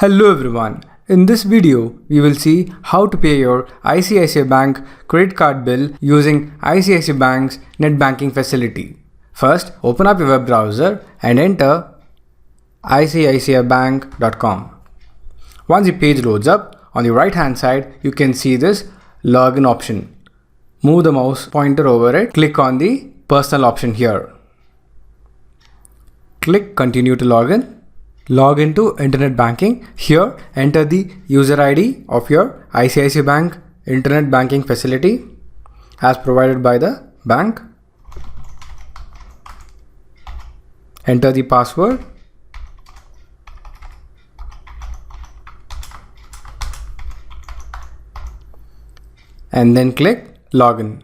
Hello everyone. In this video, we will see how to pay your ICICI Bank credit card bill using ICICI Bank's net banking facility. First, open up your web browser and enter icicibank.com. Once the page loads up, on the right hand side, you can see this login option. Move the mouse pointer over it, click on the personal option here. Click continue to login. Log into internet banking. Here, enter the user ID of your ICICI Bank internet banking facility as provided by the bank. Enter the password. And then click login.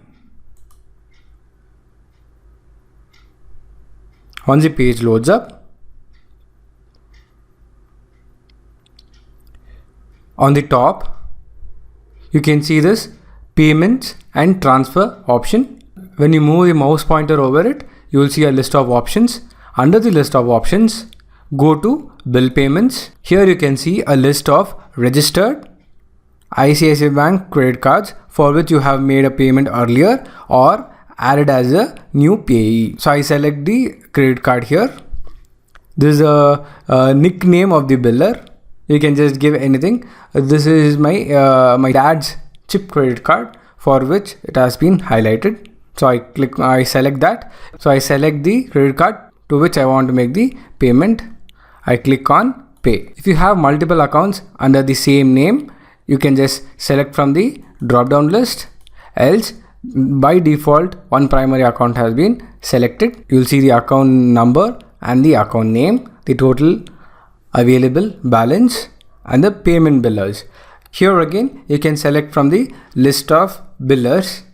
Once the page loads up, on the top, you can see this payments and transfer option. When you move the mouse pointer over it, you will see a list of options. Under the list of options, go to bill payments. Here you can see a list of registered ICICI Bank credit cards for which you have made a payment earlier or added as a new payee. So I select the credit card here. This is a nickname of the biller. You can just give anything. This is my dad's chip credit card for which it has been highlighted. So I select that. So I select the credit card to which I want to make the payment. I click on pay. If you have multiple accounts under the same name, you can just select from the drop down list. Else, by default, one primary account has been selected. You'll see the account number and the account name, the total available balance and the payment billers. Here again, you can select from the list of billers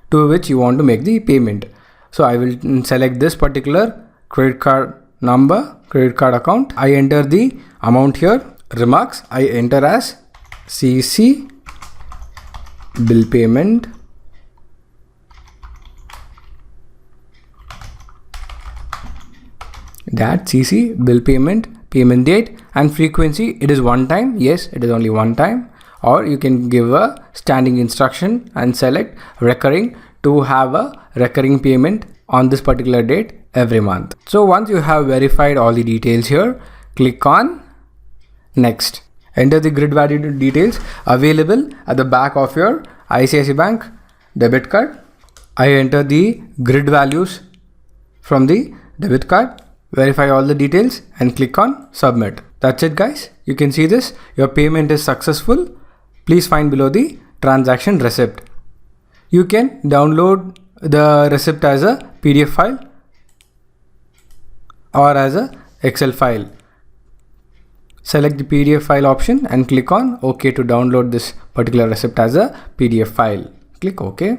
to which you want to make the payment. So I will select this particular credit card number, credit card account. I enter the amount here. Remarks, I enter as CC bill payment. That CC bill payment date and frequency. It is one time. Yes, it is only one time. Or you can give a standing instruction and select recurring to have a recurring payment on this particular date every month. So once you have verified all the details here, click on next. Enter the grid value details available at the back of your ICICI Bank debit card. I enter the grid values from the debit card. Verify all the details and click on submit. That's it guys. You can see this. Your payment is successful. Please find below the transaction receipt. You can download the receipt as a PDF file or as a Excel file. Select the PDF file option and click on OK to download this particular receipt as a PDF file. Click OK.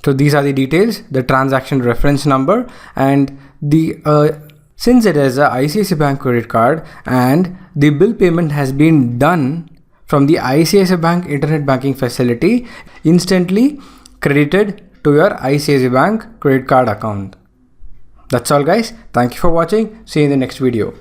So these are the details, the transaction reference number and the since it is a ICICI Bank credit card and the bill payment has been done from the ICICI Bank internet banking facility, instantly credited to your ICICI Bank credit card account. That's all guys. Thank you for watching. See you in the next video.